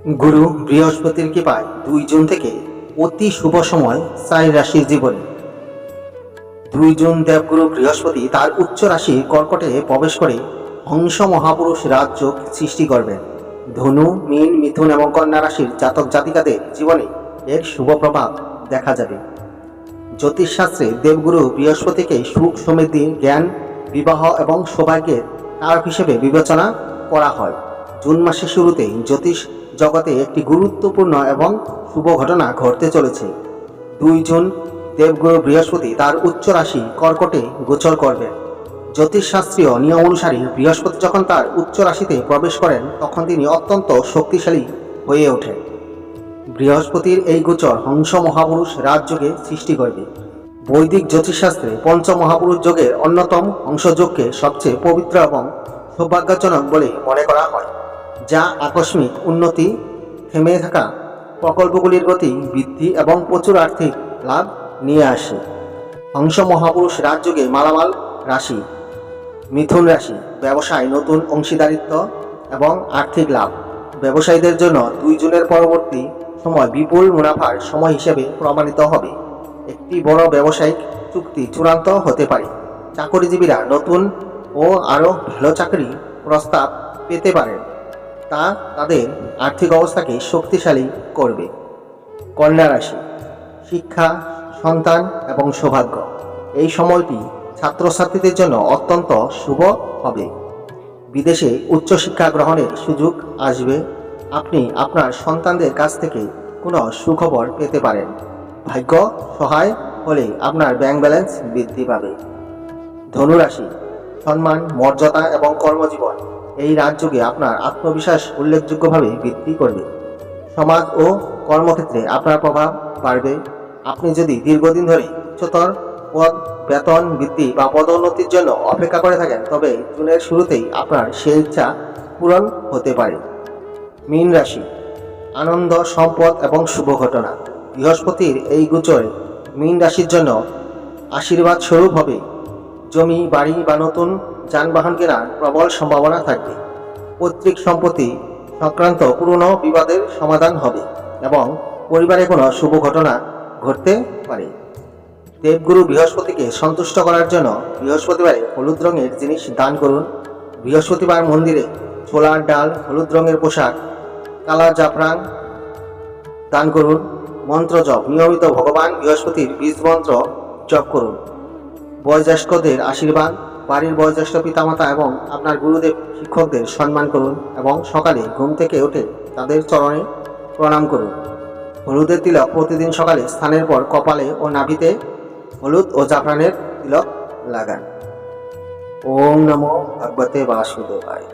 গুরু বৃহস্পতির কৃপায় 2 জুন থেকে অতি শুভ সময় 4 রাশির জীবনে। 2 জুন দেবগুরু বৃহস্পতি তার উচ্চ রাশি কর্কটে প্রবেশ করে হংস মহাপুরুষ রাজযোগ সৃষ্টি করবেন। ধনু, মীন, মিথুন এবং কন্যা রাশির জাতক জাতিকাদের জীবনে এর শুভ প্রভাব দেখা যাবে। জ্যোতিষশাস্ত্রে দেবগুরু বৃহস্পতিকে সুখ, সমৃদ্ধি, জ্ঞান, বিবাহ এবং সৌভাগ্যের কারক হিসেবে বিবেচনা করা হয়। জুন মাসের শুরুতেই জ্যোতিষ জগতে একটি গুরুত্বপূর্ণ এবং শুভ ঘটনা ঘটতে চলেছে। 2 জুন দেবগুরু বৃহস্পতি তার উচ্চ রাশি কর্কটে গোচর করবেন। জ্যোতিষশাস্ত্রীয় নিয়ম অনুসারে বৃহস্পতি যখন তার উচ্চ রাশিতে প্রবেশ করেন তখন তিনি অত্যন্ত শক্তিশালী হয়ে ওঠেন। বৃহস্পতির এই গোচর হংস মহাপুরুষ রাজযোগে সৃষ্টি করবে। বৈদিক জ্যোতিষশাস্ত্রে পঞ্চমহাপুরুষ যোগের অন্যতম হংসযোগকে সবচেয়ে পবিত্র এবং সৌভাগ্যজনক বলে মনে করা হয়, যা আকস্মিক উন্নতি, থেমে থাকা প্রকল্পগুলির গতি বৃদ্ধি এবং প্রচুর আর্থিক লাভ নিয়ে আসে। হংস মহাপুরুষ রাজযোগে মালামাল রাশি মিথুন রাশি, ব্যবসায় নতুন অংশীদারিত্ব এবং আর্থিক লাভ। ব্যবসায়ীদের জন্য 2 জুনের পরবর্তী সময় বিপুল মুনাফার সময় হিসেবে প্রমাণিত হবে। একটি বড় ব্যবসায়িক চুক্তি চূড়ান্ত হতে পারে। চাকরিজীবীরা নতুন ও আরও ভালো চাকরি প্রস্তাব পেতে পারেন, তা তাদের আর্থিক অবস্থাকে শক্তিশালী করবে। কন্যা রাশি, শিক্ষা, সন্তান এবং সৌভাগ্য। এই সময়টি ছাত্রছাত্রীদের জন্য অত্যন্ত শুভ হবে। বিদেশে উচ্চশিক্ষা গ্রহণের সুযোগ আসবে। আপনি আপনার সন্তানদের কাছ থেকে কোনো সুখবর পেতে পারেন। ভাগ্য সহায় হলে আপনার ব্যাংক ব্যালেন্স বৃদ্ধি পাবে। ধনুরাশি, সম্মান, মর্যাদা এবং কর্মজীবন। এই রাজযোগে আপনার আত্মবিশ্বাস উল্লেখযোগ্যভাবে বৃদ্ধি করবে। সমাজ ও কর্মক্ষেত্রে আপনার প্রভাব বাড়বে। আপনি যদি দীর্ঘদিন ধরে উচ্চতর পদ, বেতন বৃদ্ধি বা পদোন্নতির জন্য অপেক্ষা করে থাকেন, তবে জুনের শুরুতেই আপনার সেই ইচ্ছা পূরণ হতে পারে। মীন রাশি, আনন্দ, সম্পদ এবং শুভ ঘটনা। বৃহস্পতির এই গোচরে মীন রাশির জন্য আশীর্বাদ স্বরূপ হবে। জমি, বাড়ি বা নতুন যানবাহন কেনার প্রবল সম্ভাবনা থাকবে। পৈতৃক সম্পত্তি সংক্রান্ত পুরনো বিবাদের সমাধান হবে এবং পরিবারে কোনো শুভ ঘটনা ঘটতে পারে। দেবগুরু বৃহস্পতিকে সন্তুষ্ট করার জন্য বৃহস্পতিবারে হলুদ রঙের জিনিস দান করুন। বৃহস্পতিবার মন্দিরে ছোলার ডাল, হলুদ রঙের পোশাক, কালা জাফরান দান করুন। মন্ত্র জপ, নিয়মিত ভগবান বৃহস্পতির বীজ মন্ত্র জপ করুন। বয়োজ্যেষ্ঠদের আশীর্বাদ, বাড়ির বয়োজ্যেষ্ঠ পিতামাতা এবং আপনার গুরুদেব শিক্ষকদের সম্মান করুন এবং সকালে ঘুম থেকে উঠে তাদের চরণে প্রণাম করুন। হলুদের তিলক প্রতিদিন সকালে স্নানের পর কপালে ও নাভিতে হলুদ ও জাফরানের তিলক লাগান। ওম নমো ভগবতে বাসুদেবায়।